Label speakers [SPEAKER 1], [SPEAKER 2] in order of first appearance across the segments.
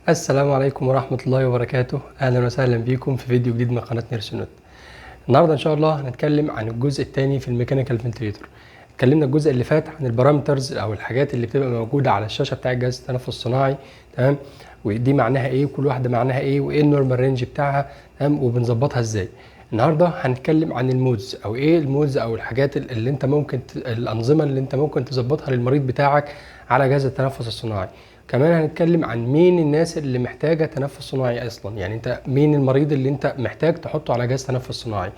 [SPEAKER 1] السلام عليكم ورحمة الله وبركاته. أهلا وسهلا بكم في فيديو جديد من قناة نيرسونوت. النهاردة إن شاء الله هنتكلم عن الجزء الثاني في الميكانيكال فنتليتور. اتكلمنا الجزء اللي فات عن البارامترز أو الحاجات اللي بتبقى موجودة على الشاشة بتاع جهاز التنفس الصناعي، تمام؟ ودي معناها إيه وكل واحدة معناها إيه وإيه النورمال رينج بتاعها، تمام؟ وبنظبطها إزاي. النهارده هنتكلم عن المودز او ايه المودز او الحاجات اللي انت ممكن الانظمه اللي انت ممكن تظبطها للمريض بتاعك على جهاز التنفس الصناعي. كمان هنتكلم عن مين الناس اللي محتاجه تنفس صناعي اصلا، يعني انت مين المريض اللي انت محتاج تحطه على جهاز تنفس صناعي.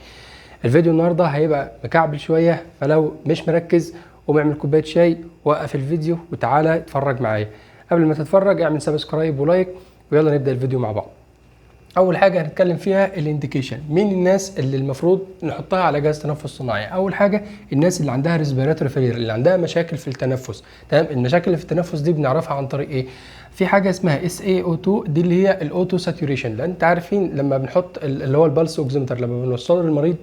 [SPEAKER 1] الفيديو النهارده هيبقى مكعبل شويه، فلو مش مركز قوم اعمل كوبايه شاي، وقف الفيديو وتعالى اتفرج معايا. قبل ما تتفرج اعمل سبسكرايب ولايك، ويلا نبدا الفيديو مع بعض. اول حاجه هنتكلم فيها الانديكيشن، مين الناس اللي المفروض نحطها على جهاز تنفس صناعي. اول حاجه الناس اللي عندها ريسبيراتوري فيلير، اللي عندها مشاكل في التنفس، تمام؟ المشاكل اللي في التنفس دي بنعرفها عن طريق ايه؟ في حاجه اسمها SaO2، دي اللي هي الاوتو ساتوريشن. لان انت عارفين لما بنحط اللي هو البلس اوكسيمتر لما بنوصله للمريض،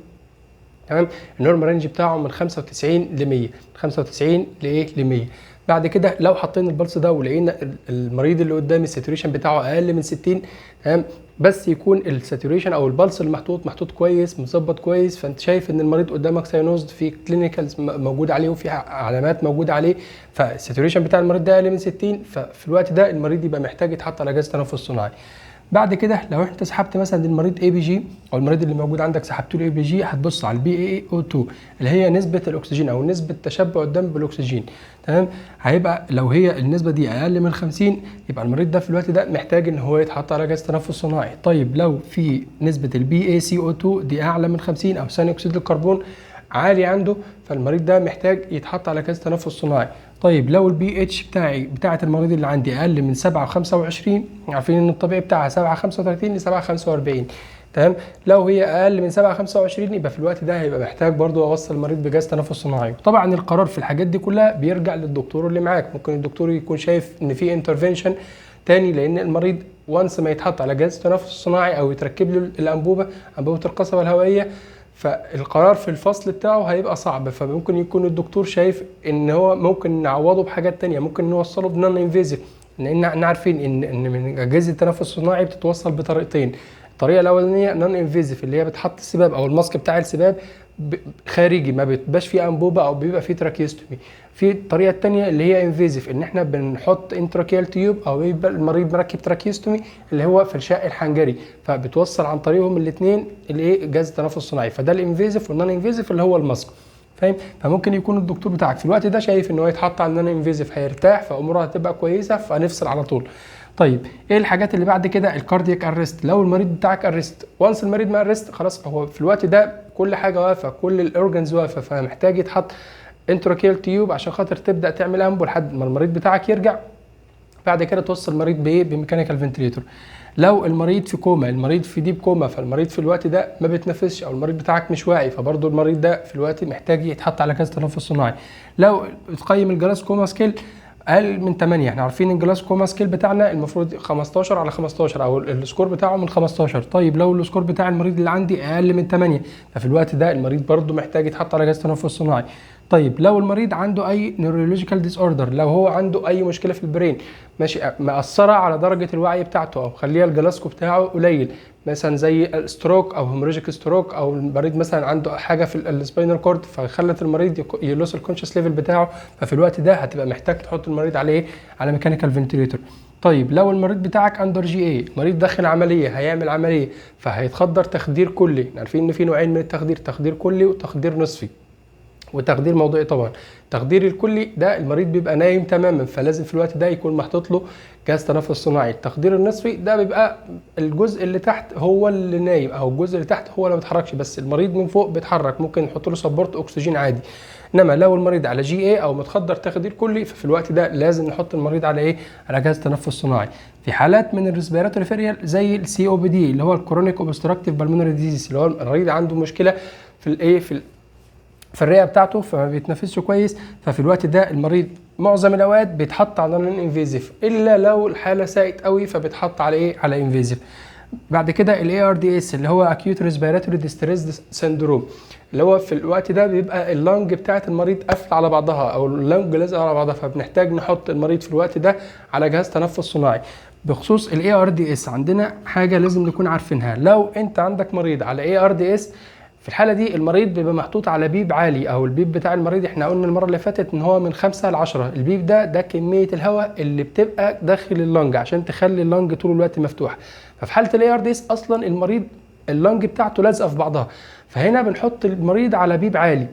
[SPEAKER 1] تمام؟ النورمال رينج بتاعه من 95 ل 100، 95 لايه ل 100. بعد كده لو حطينا البلس ده ولقينا المريض اللي قدامي الساتوريشن بتاعه اقل من 60، تمام؟ بس يكون الساتوريشن او البلس المحطوط كويس، مظبط كويس، فانت شايف ان المريض قدامك ساينوزد، في كلينيكالز موجود عليه وفي علامات موجوده عليه، فالساتوريشن بتاع المريض ده اقل من 60، ففي الوقت ده المريض يبقى محتاج يتحط على جهاز تنفس صناعي. بعد كده لو انت سحبت مثلا المريض ABG او المريض اللي موجود عندك سحبت له ABG، هتبص على BaO2 اللي هي نسبه الاكسجين او نسبه تشبع الدم بالاكسجين، تمام؟ هيبقى لو هي النسبه دي اقل من 50 يبقى المريض ده في الوقت ده محتاج ان هو يتحط على جهاز تنفس صناعي. طيب لو في نسبه BaCO2 دي اعلى من 50 او ثاني اكسيد الكربون عالي عنده، فالمريض ده محتاج يتحط على جهاز تنفس صناعي. طيب لو الBH بتاعه المريض اللي عندي اقل من 7.25، عارفين ان الطبيعي بتاعها 7.35 ل 7.45، تمام؟ لو هي اقل من 7.25 يبقى في الوقت ده هيبقى محتاج برضو اوصل المريض بجهاز تنفس صناعي. طبعا القرار في الحاجات دي كلها بيرجع للدكتور اللي معاك، ممكن الدكتور يكون شايف ان في انترفنشن تاني، لان المريض وانس ما يتحط على جهاز تنفس صناعي او يتركب له انبوبه القصبه الهوائيه، فالقرار في الفصل بتاعه هيبقى صعب، فممكن يكون الدكتور شايف ان هو ممكن نعوضه بحاجات تانية، ممكن نوصله بنون انفيزيف، لان احنا عارفين ان من اجهزه التنفس الصناعي بتتوصل بطريقتين. الطريقه الاولانيه نون انفيزيف اللي هي بتحط السباب او الماسك بتاع السباب خارجي، ما بيبقاش فيه انبوبه او بيبقى فيه تراكيستومي. في الطريقه الثانيه اللي هي انفيزيف، ان احنا بنحط انتراكيال تيوب او يبقى المريض مركب تراكيستومي اللي هو في الشق الحنجري، فبتوصل عن طريقهم الاثنين الايه جهاز التنفس الصناعي. فده الانفيزيف، والنون انفيزيف اللي هو الماسك، فاهم؟ فممكن يكون الدكتور بتاعك في الوقت ده شايف ان هو يتحط على النون انفيزيف هيرتاح، فاموره هتبقى كويسه، فنفصل على طول. طيب ايه الحاجات اللي بعد كده؟ الكاردياك ارست. لو المريض بتاعك ارست، وانس المريض ما ارست خلاص، هو في الوقت ده كل حاجه واقفه، كل الاورجنز واقفه، فمحتاج يتحط انتراكيال تيوب عشان خاطر تبدا تعمل امبول لحد ما المريض بتاعك يرجع. بعد كده توصل المريض بايه؟ بميكانيكال فنتليتور. لو المريض في كوما، المريض في ديب كوما، فالمريض في الوقت ده ما بيتنفسش او المريض بتاعك مش واعي، فبرضه المريض ده في الوقت محتاج يتحط على جهاز تنفس صناعي. لو تقيم الجلاس كوما سكيل اقل من 8، احنا عارفين الجلاس كوما سكيل بتاعنا المفروض 15 على 15 او السكور بتاعه من 15. طيب لو السكور بتاع المريض اللي عندي اقل من 8، ففي الوقت ده المريض برضه محتاج يتحط على جهاز تنفس صناعي. طيب لو المريض عنده اي نيورولوجيكال ديس اوردر، لو هو عنده اي مشكله في البرين ماشي مأثره على درجه الوعي بتاعته او خليها الجلاسكو بتاعه قليل، مثلا زي الستروك او هيموراجيك ستروك، او المريض مثلا عنده حاجه في السباينال كورد فخلت المريض يلوس الكونشس ليفل بتاعه، ففي الوقت ده هتبقى محتاج تحط المريض على ايه؟ على ميكانيكال فنتليتور. طيب لو المريض بتاعك اندر GA، مريض داخل عمليه هيعمل عمليه فهيتخدر تخدير كلي، عارفين ان في نوعين من التخدير، تخدير كلي وتخدير نصفي وتخدير موضعي. طبعا التخدير الكلي ده المريض بيبقى نايم تماما، فلازم في الوقت ده يكون محطوط له جهاز تنفس صناعي. التخدير النصفي ده بيبقى الجزء اللي تحت هو اللي نايم او الجزء اللي تحت هو اللي ما بيتحركش، بس المريض من فوق بيتحرك، ممكن نحط له سبورت اكسجين عادي. انما لو المريض على GA او متخدر تخدير كلي، ففي الوقت ده لازم نحط المريض على ايه؟ على جهاز تنفس صناعي. في حالات من الريسبيراتوري فيريال زي COPD اللي هو الكرونيك اوبستراكتيف بالمونري ديزيز، اللي هو المريض عنده مشكله في الايه في الرئه بتاعته فما بيتنفسش كويس، ففي الوقت ده المريض معظم الاوقات بيتحط على نون انفيزيف، الا لو الحاله ساءت قوي فبيتحط على ايه؟ على انفيزيف. بعد كده ARDS اللي هو Acute Respiratory Distress Syndrome، اللي هو في الوقت ده بيبقى اللنج بتاعه المريض قافله على بعضها او اللنج لازقه على بعضها، فبنحتاج نحط المريض في الوقت ده على جهاز تنفس صناعي. بخصوص الاي ار دي اس عندنا حاجه لازم نكون عارفينها. لو انت عندك مريض على اي ار دي اس، في الحاله دي المريض بيبقى محطوط على بيب عالي، او البيب بتاع المريض احنا قلنا المره اللي فاتت ان هو من 5 ل 10. البيب ده كميه الهواء اللي بتبقى داخل اللنج عشان تخلي اللنج طول الوقت مفتوح. ففي حاله الاي ار دي اس اصلا المريض اللنج بتاعته لازقه في بعضها، فهنا بنحط المريض على بيب عالي.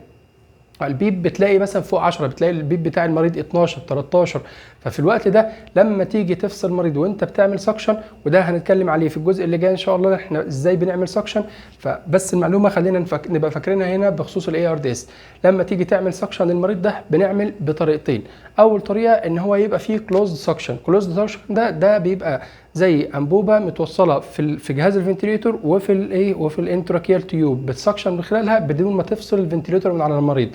[SPEAKER 1] البيب بتلاقي مثلا فوق 10، بتلاقي البيب بتاع المريض 12 13. ففي الوقت ده لما تيجي تفصل مريض وانت بتعمل سكشن، وده هنتكلم عليه في الجزء اللي جاي ان شاء الله احنا ازاي بنعمل سكشن، فبس المعلومه خلينا نبقى فاكرينها هنا بخصوص الاي ار دي اس. لما تيجي تعمل سكشن للمريض ده بنعمل بطريقتين. اول طريقه ان هو يبقى فيه كلوزد سكشن. كلوزد سكشن ده بيبقى زي انبوبه متوصله في جهاز الفنتليتور وفي الانتراكيال تيوب، بتسكشن من خلالها بدون ما تفصل الفنتليتور من على المريض.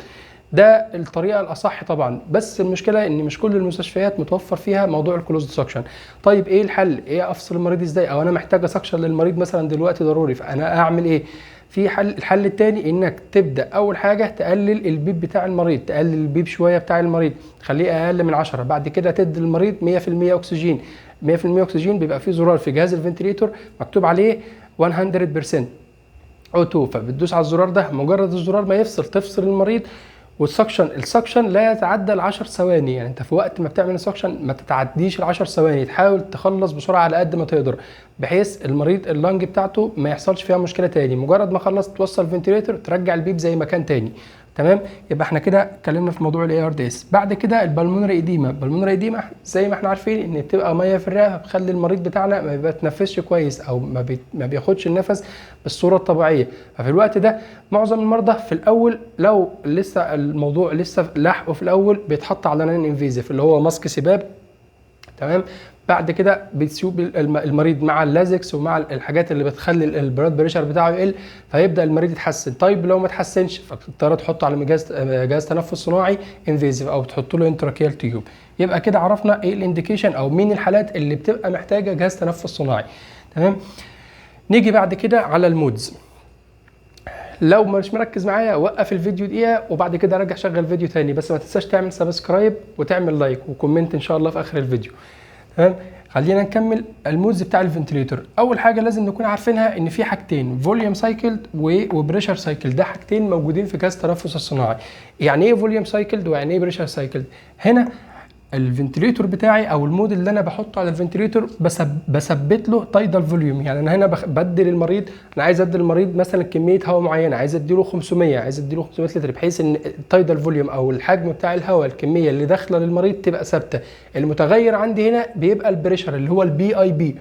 [SPEAKER 1] ده الطريقه الاصح طبعا، بس المشكله ان مش كل المستشفيات متوفر فيها موضوع الكلوزد سكشن. طيب ايه الحل؟ ايه افصل المريض ازاي؟ او انا محتاج اسكشن للمريض مثلا دلوقتي ضروري، فانا اعمل ايه؟ في حل. الحل الثاني انك تبدا اول حاجه تقلل البيب بتاع المريض، تقلل البيب شويه بتاع المريض، تخليه اقل من 10. بعد كده تدي للمريض 100% اكسجين. 100% اكسجين بيبقى فيه زرار في جهاز الفنتليتور مكتوب عليه 100% O2، فبتدوس على الزرار ده، مجرد الزرار ما يفصل تفصل المريض. السكشن لا يتعدى ال 10 ثواني، يعني انت في وقت ما بتعمل السكشن ما تتعديش ال 10 ثواني، تحاول تخلص بسرعه على قد ما تقدر، بحيث المريض اللنج بتاعته ما يحصلش فيها مشكله تاني. مجرد ما خلص توصل الفنتليتور ترجع البيب زي ما كان تاني. تمام، يبقى احنا كده اتكلمنا في موضوع الاي ار دي اس. بعد كده البلمونري ايديما. البلمونري ايديما زي ما احنا عارفين ان بتبقى ميه في الرئه، بتخلي المريض بتاعنا ما بيتنفسش كويس او ما بياخدش النفس بالصوره الطبيعيه. ففي الوقت ده معظم المرضى في الاول لو لسه الموضوع لسه لحقه في الاول بيتحط على نان انفيزيف اللي هو ماسك سباب. تمام، بعد كده بتسيب المريض مع اللازكس ومع الحاجات اللي بتخلي البلاد بريشر بتاعه يقل، فيبدا المريض يتحسن. طيب لو ما تحسنش فبتضطر تحطه على جهاز تنفس صناعي انفيزيف او تحط له انتراكيال تيوب. يبقى كده عرفنا ايه الانديكيشن او مين الحالات اللي بتبقى محتاجه جهاز تنفس صناعي. تمام، نيجي بعد كده على المودز. لو مش مركز معايا وقف الفيديو دقيقه وبعد كده رجع شغل فيديو تاني، بس ما تنساش تعمل سبسكرايب وتعمل لايك وكومنت ان شاء الله في اخر الفيديو. تمام، خلينا نكمل المودز بتاع الفنتليتور. اول حاجه لازم نكون عارفينها ان في حاجتين، فوليوم سايكل وبريشر سايكل. ده حاجتين موجودين في جهاز التنفس الصناعي. يعني ايه فوليوم سايكل ويعني ايه بريشر سايكل؟ هنا الفنتليتور بتاعي او المود اللي انا بحطه على الفنتليتور بثبت له تايدال فوليوم. يعني انا هنا بدي للمريض، انا عايز ادي للمريض مثلا كميه هواء معينه، عايز ادي له 500، عايز ادي له 500 لتر، بحيث ان التايدال فوليوم او الحجم بتاع الهواء الكميه اللي داخله للمريض تبقى ثابته. المتغير عندي هنا بيبقى البريشر اللي هو البي اي بي.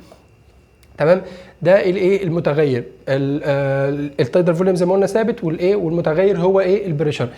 [SPEAKER 1] تمام، ده الايه المتغير. التايدال فوليوم زي ما قلنا ثابت، والايه والمتغير هو ايه البريشر.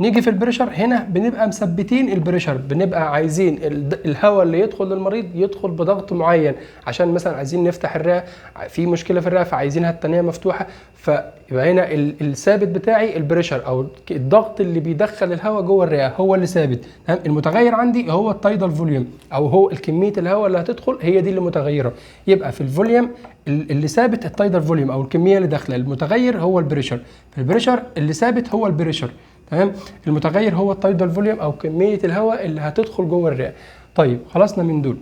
[SPEAKER 1] نيجي في البريشر هنا بنبقى مثبتين البريشر، بنبقى عايزين الهواء اللي يدخل للمريض يدخل بضغط معين، عشان مثلا عايزين نفتح الرئه، في مشكله في الرئه فعايزينها الثانيه مفتوحه، فيبقى هنا الثابت بتاعي البريشر او الضغط اللي بيدخل الهواء جوه الرئه هو اللي ثابت. تمام، المتغير عندي هو التايدال فوليوم او هو كميه الهواء اللي هتدخل، هي دي اللي متغيره. يبقى في الفوليوم اللي ثابت التايدال فوليوم او الكميه اللي داخله، المتغير هو البريشر. في البريشر اللي ثابت هو البريشر. تمام، المتغير هو التايدال فوليوم او كميه الهواء اللي هتدخل جوه الرئه. طيب خلصنا من دول،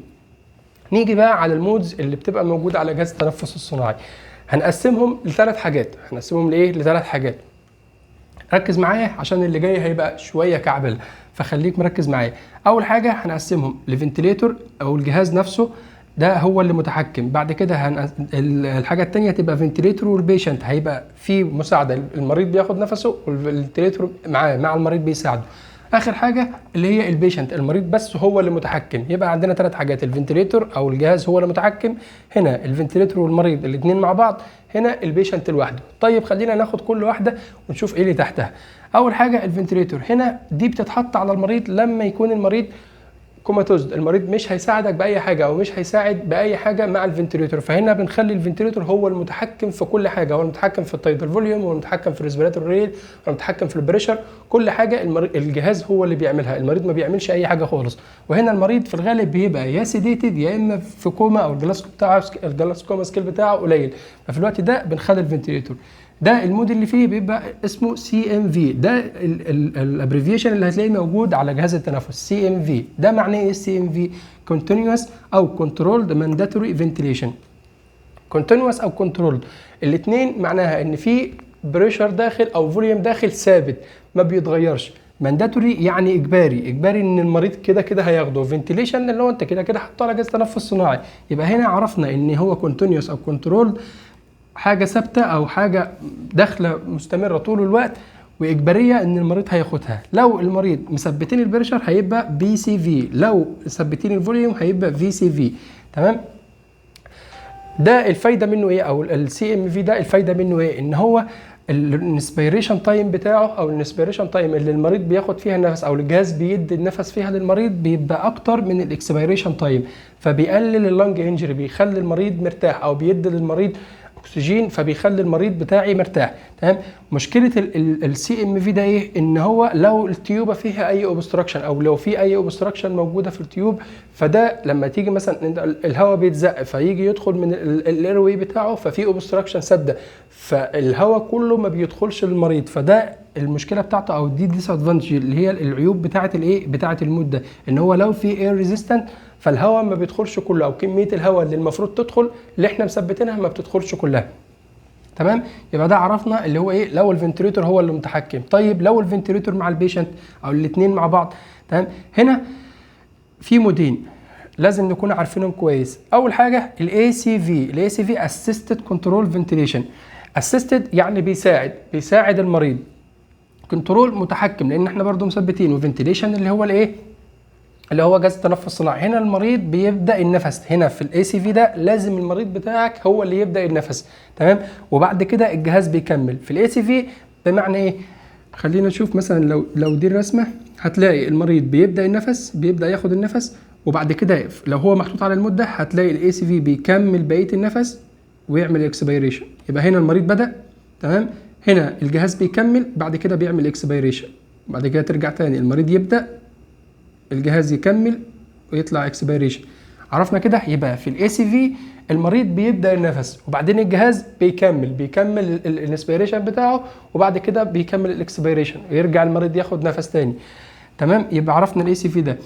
[SPEAKER 1] نيجي بقى على المودز اللي بتبقى موجوده على جهاز التنفس الصناعي. هنقسمهم لثلاث حاجات. هنقسمهم لايه؟ لثلاث حاجات. ركز معايا عشان اللي جاي هيبقى شويه كعبل، فخليك مركز معايا. اول حاجه هنقسمهم لفنتليتور او الجهاز نفسه، ده هو اللي متحكم. بعد كده الحاجه الثانيه تبقى فنتليتور والبيشنت، هيبقى في مساعده، المريض بياخد نفسه والفنتليتور مع المريض بيساعده. اخر حاجه اللي هي البيشنت، المريض بس هو اللي متحكم. يبقى عندنا ثلاث حاجات، الفنتليتور او الجهاز هو اللي متحكم، هنا الفنتليتور والمريض الاثنين مع بعض، هنا البيشنت لوحده. طيب خلينا ناخد كل واحده ونشوف ايه اللي تحتها. اول حاجه الفنتليتور، هنا دي بتتحط على المريض لما يكون المريض كوماتوز، المريض مش هيساعدك باي حاجه او مش هيساعد باي حاجه مع الفنتليتور، فهنا بنخلي الفنتليتور هو المتحكم في كل حاجه، هو المتحكم في التايدال فوليوم، هو المتحكم في الريسبيراتور ريل، هو المتحكم في البريشر، كل حاجه الجهاز هو اللي بيعملها، المريض ما بيعملش اي حاجه خالص. وهنا المريض في الغالب بيبقى يا سيديتد يا اما في كوما او الجلاسكوما سكيل بتاعه قليل، ففي الوقت ده بنخلي الفنتليتور. ده المود اللي فيه بيبقى اسمه CMV. ده الابريفيشن اللي هتلاقيه موجود على جهاز التنفس. CMV ده معناه ايه؟ CMV continuous او controlled mandatory ventilation. continuous او controlled الاثنين معناها ان في بريشر داخل او فوليوم داخل ثابت ما بيتغيرش. مانداتوري يعني اجباري ان المريض كده كده هياخده. فنتيليشن اللي هو انت كده كده حاطه على جهاز تنفس صناعي. يبقى هنا عرفنا ان هو كونتينيوس او كنترول، حاجه ثابته او حاجه داخله مستمره طول الوقت، واجباريه ان المريض هياخدها. لو المريض مثبتين البريشر هيبقى BCV، لو مثبتين الفوليوم هيبقى VCV. تمام. ده الفايده منه ايه؟ او CMV ده الفايده منه ايه؟ ان هو الانسبيريشن تايم بتاعه او الانسبيريشن تايم اللي المريض بياخد فيها النفس او الجهاز بيدي النفس فيها للمريض بيبقى اكتر من الاكسبيريشن تايم، فبيقلل اللنج انجري، بيخلي المريض مرتاح، او بيدي للمريض اكسجين فبيخلي المريض بتاعي مرتاح. تمام. مشكله CMV ده ايه؟ ان هو لو التيوبه فيها اي اوبستراكشن او لو في اي اوبستراكشن موجوده في التيوب، فده لما تيجي مثلا الهواء بيتزق فيجي يدخل من الايروي بتاعه ففي اوبستراكشن سده، فالهواء كله ما بيدخلش للمريض. فده المشكله بتاعته او دي ديس ادفانتج اللي هي العيوب بتاعه الايه؟ بتاعه المود ده، ان هو لو في اير ريزيستنت فالهواء ما بيدخلش كله، او كميه الهواء اللي المفروض تدخل اللي احنا مثبتينها ما بتدخلش كلها. تمام. يبقى ده عرفنا اللي هو ايه؟ لو الفنتريتور هو اللي متحكم. طيب لو الفنتريتور مع البيشنت او الاثنين مع بعض، تمام، هنا في مودين لازم نكون عارفينهم كويس. اول حاجه الاي سي في اسيستد كنترول فنتيليشن. اسيستد يعني بيساعد المريض، كنترول متحكم لان احنا برضو مثبتين، وفنتيليشن اللي هو الايه؟ اللي هو جهاز التنفس الصناعي. هنا المريض بيبدا النفس، هنا في الاي سي في ده لازم المريض بتاعك هو اللي يبدا النفس. تمام. وبعد كده الجهاز بيكمل. في الاي سي في بمعنى ايه؟ خلينا نشوف مثلا لو دي الرسمه، هتلاقي المريض بيبدا النفس، بيبدا ياخد النفس، وبعد كده لو هو محطوط على المده هتلاقي الاي سي في بيكمل بقيه النفس ويعمل اكسبيريشن. يبقى هنا المريض بدا، تمام، هنا الجهاز بيكمل، بعد كده بيعمل اكسبيريشن، بعد كده ترجع تاني المريض يبدا، الجهاز يكمل ويطلع اكسبيريشن. عرفنا كده؟ يبقى في الاي سي في المريض بيبدا النفس وبعدين الجهاز بيكمل الانسبيريشن بتاعه، وبعد كده بيكمل الاكسبيريشن ويرجع المريض ياخد نفس تاني. تمام. يبقى عرفنا الاي سي في ده.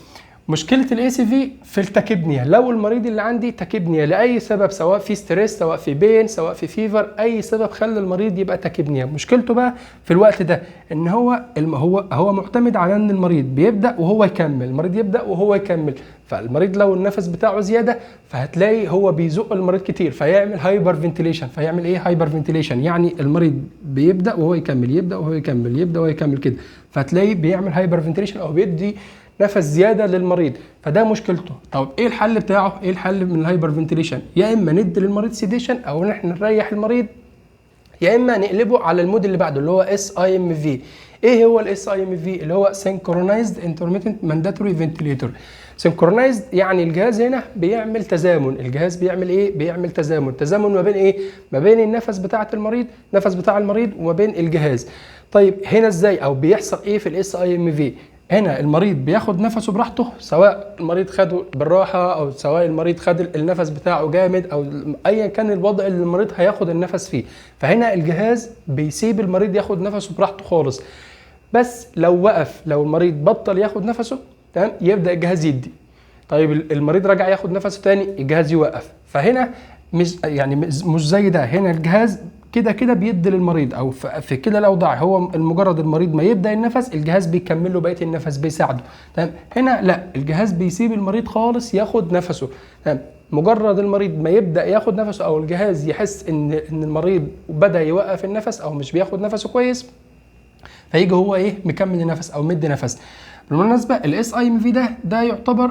[SPEAKER 1] مشكله الاي سي في التاكيبنيا. لو المريض اللي عندي تاكيبنيا لاي سبب، سواء في ستريس، سواء في بين، سواء في فيفر، اي سبب خلى المريض يبقى تاكيبنيا، مشكلته بقى في الوقت ده ان هو معتمد على ان المريض بيبدا وهو يكمل، المريض يبدا وهو يكمل. فالمريض لو النفس بتاعه زياده فهتلاقي هو بيزق المريض كتير فيعمل هايبر فنتيليشن. فيعمل ايه هايبر فنتيليشن؟ يعني المريض بيبدا وهو يكمل، يبدا وهو يكمل، يبدا وهو يكمل كده، فهتلاقي بيعمل هايبر فنتيليشن او بيدي نفس زياده للمريض. فده مشكلته. طب ايه الحل بتاعه؟ ايه الحل من الهايبر فنتيليشن؟ يا اما ندي للمريض سيديشن او ان احنا نريح المريض، يا اما نقلبه على المود اللي بعده اللي هو SIMV. ايه هو SIMV؟ اللي هو Synchronized Intermittent Mandatory Ventilator. Synchronized يعني الجهاز هنا بيعمل تزامن. الجهاز بيعمل ايه؟ بيعمل تزامن ما بين ايه؟ ما بين النفس بتاع المريض وما بين الجهاز. طيب هنا ازاي او بيحصل ايه في SIMV؟ هنا المريض بياخد نفسه براحته، سواء المريض خده بالراحه او سواء المريض خد النفس بتاعه جامد او ايا كان الوضع اللي المريض هياخد النفس فيه. فهنا الجهاز بيسيب المريض ياخد نفسه براحته خالص. بس لو المريض بطل ياخد نفسه، تمام، يبدا الجهاز يدي. طيب المريض رجع ياخد نفسه تاني، الجهاز يوقف. فهنا مش زي ده. هنا الجهاز كده بيدي للمريض، او في كده الاوضاع هو مجرد المريض ما يبدا النفس الجهاز بيكمل له بقيه النفس، بيساعده. تمام. هنا لا، الجهاز بيسيب المريض خالص ياخد نفسه. تمام. مجرد المريض ما يبدا ياخد نفسه او الجهاز يحس ان المريض بدا يوقف النفس او مش بياخد نفسه كويس، فيجي هو ايه؟ مكمل النفس او مدي نفس. بالمناسبه SIMV ده يعتبر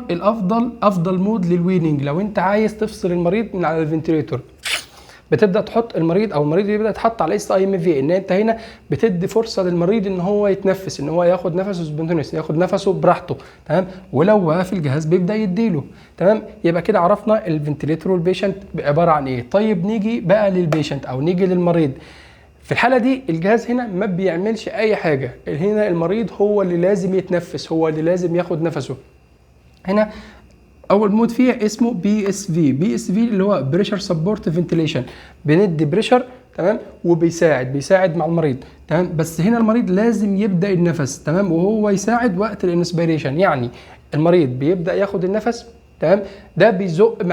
[SPEAKER 1] افضل مود للويننج. لو انت عايز تفصل المريض من على الفنتريتور، بتبدا تحط المريض او المريض يبدا يتحط على SIMV، ان انت هنا بتدي فرصه للمريض ان هو يتنفس، ان هو ياخد نفسه سبونتينيوس، ياخد نفسه براحته. تمام. ولو وقف الجهاز بيبدا يديله. تمام. يبقى كده عرفنا الفنتليتور والبيشنت عباره عن ايه. طيب نيجي بقى للبيشنت او نيجي للمريض. في الحاله دي الجهاز هنا ما بيعملش اي حاجه، هنا المريض هو اللي لازم يتنفس، هو اللي لازم ياخد نفسه. هنا اول مود فيه اسمه BSV اللي هو بريشر سبورت فنتيليشن. بندي بريشر، تمام، بيساعد مع المريض، تمام. بس هنا المريض لازم يبدا النفس، تمام، وهو يساعد وقت الانسبيريشن. يعني المريض بيبدا ياخد النفس، تمام، ده بيزق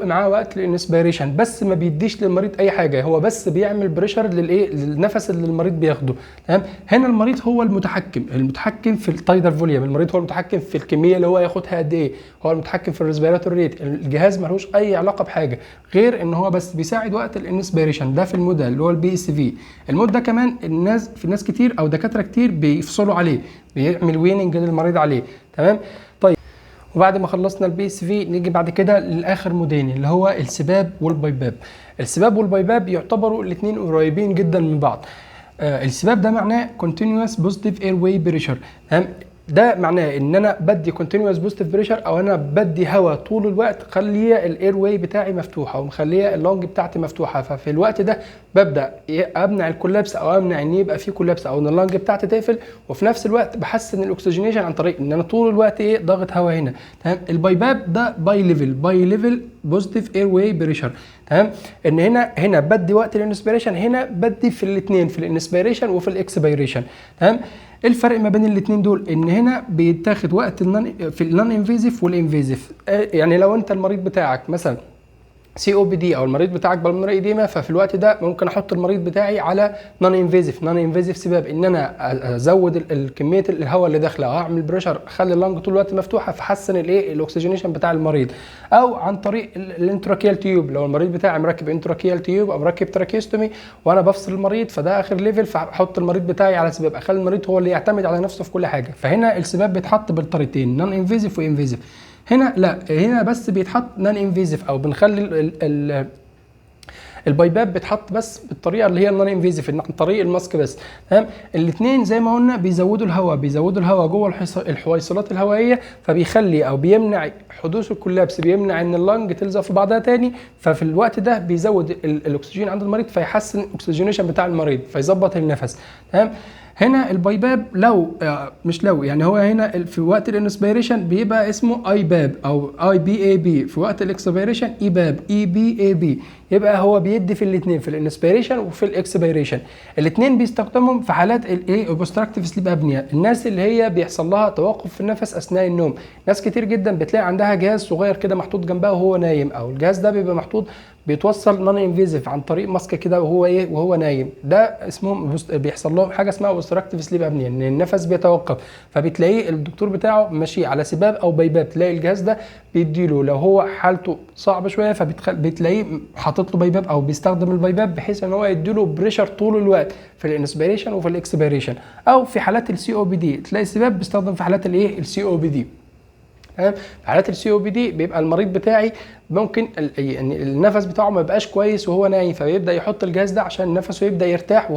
[SPEAKER 1] معاه وقت الانسبيريشن، بس ما بيديش للمريض اي حاجه، هو بس بيعمل بريشر للنفس اللي المريض بياخده، تمام. هنا المريض هو المتحكم في التايدال فوليوم، المريض هو المتحكم في الكميه اللي هو ياخدها قد ايه، هو المتحكم في الريسبيراتور ريت. الجهاز ملوش اي علاقه بحاجه غير ان هو بس بيساعد وقت الانسبيريشن. ده في المود اللي هو البي اس في. المود ده كمان في ناس كتير او دكاتره كتير بيفصلوا عليه، بيعمل ويننج للمريض عليه، تمام. وبعد ما خلصنا البي اس في نيجي بعد كده للاخر مودين اللي هو السباب والبايباب. السباب والبايباب يعتبروا الاثنين قريبين جدا من بعض. السباب ده معناه continuous positive airway pressure، تمام. ده معناه ان انا بدي continuous positive pressure، او انا بدي هواء طول الوقت خليه الاير واي بتاعي مفتوحه ومخليه اللونج بتاعتي مفتوحه. ففي الوقت ده ببدا امنع الكولابس، او امنع ان يبقى في كولابس او ان اللونج بتاعتي تقفل، وفي نفس الوقت بحسن الاكسجينيشن عن طريق ان انا طول الوقت ضاغط هواء هنا، تمام. البايباب ده باي ليفل بوزيتيف اير واي بريشر، تمام. ان هنا بدي وقت الانسبيريشن، هنا بدي في الاثنين، في الانسبيريشن وفي الاكسبيريشن، تمام. الفرق ما بين الاثنين دول ان هنا بيتاخد وقت في النون انفيزيف والانفيزيف. يعني لو انت المريض بتاعك مثلا سي او بي دي او المريض بتاعك بالمونري ايديما، ففي الوقت ده ممكن احط المريض بتاعي على نون انفيزيف سباب، ان انا ازود كميه الهواء اللي داخله، اعمل بريشر، اخلي اللنج طول الوقت مفتوحه، فحسن الاكسجينيشن بتاع المريض. او عن طريق الانتراكيال تيوب، لو المريض بتاعي مركب انتراكيال تيوب او مركب تراكيستومي وانا بفصل المريض، فده اخر ليفل، فاحط المريض بتاعي على سباب، اخلي المريض هو اللي يعتمد على نفسه في كل حاجه. فهنا السباب بيتحط بالطريقتين، نون انفيزيف وانفيزيف. هنا لا، هنا بس بيتحط نون انفيزيف، او بنخلي البايباب بيتحط بس بالطريقه اللي هي النون انفيزيف، عن طريق الماسك بس، تمام. الاثنين زي ما قلنا بيزودوا الهواء جوه الحويصلات الهوائيه، فبيخلي او بيمنع حدوث الكولابس، بيمنع ان اللنج تلزق في بعضها تاني. ففي الوقت ده بيزود الاكسجين عند المريض، فيحسن الاكسجينيشن بتاع المريض، فيظبط النفس، تمام. هنا البايباب يعني هو هنا في وقت الانسبيريشن بيبقى اسمه اي باب او اي بي اي بي، في وقت الاكسبيريشن اي باب اي بي اي بي. يبقى هو بيدي في الاثنين، في الانسبيريشن وفي الاكسبيريشن. الاثنين بيستخدمهم في حالات اوبستراكتيف سليب ابنيا، الناس اللي هي بيحصل لها توقف في النفس اثناء النوم. ناس كتير جدا بتلاقي عندها جهاز صغير كده محطوط جنبها وهو نايم، او الجهاز ده بيبقى محطوط بيتوصل نون انفيزيف عن طريق ماسك كده وهو نايم. ده اسمهم بيحصل لهم حاجه اسمها اوبستراكتيف سليب ابنيا، ان النفس بيتوقف، فبتلاقيه الدكتور بتاعه ماشي على سباب او بايباب. تلاقي الجهاز ده بيديله لو هو حالته صعبه شويه، فبتلاقيه حاطط له بايباب او بيستخدم البايباب بحيث ان هو يديله بريشر طول الوقت في الانسبيريشن وفي الاكسبيريشن. او في حالات السي او بي دي تلاقي السباب بيستخدم في حالات السي او بي دي، تمام. في حالات السي او بي دي بيبقى المريض بتاعي ممكن يعني النفس بتاعه ما يبقاش كويس وهو نايم، فبيبدا يحط الجهاز ده عشان نفسه يبدا يرتاح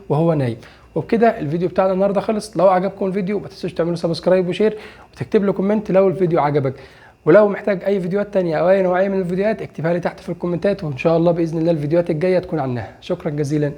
[SPEAKER 1] وهو نايم. وبكده الفيديو بتاعنا النهارده خلص. لو عجبكم الفيديو ما تنسوش تعملوا سبسكرايب وشير، وتكتب لي كومنت لو الفيديو عجبك. ولو محتاج اي فيديوهات تانية او اي نوعيه من الفيديوهات اكتبها لي تحت في الكومنتات، وان شاء الله باذن الله الفيديوهات الجايه تكون عنها. شكرا جزيلا.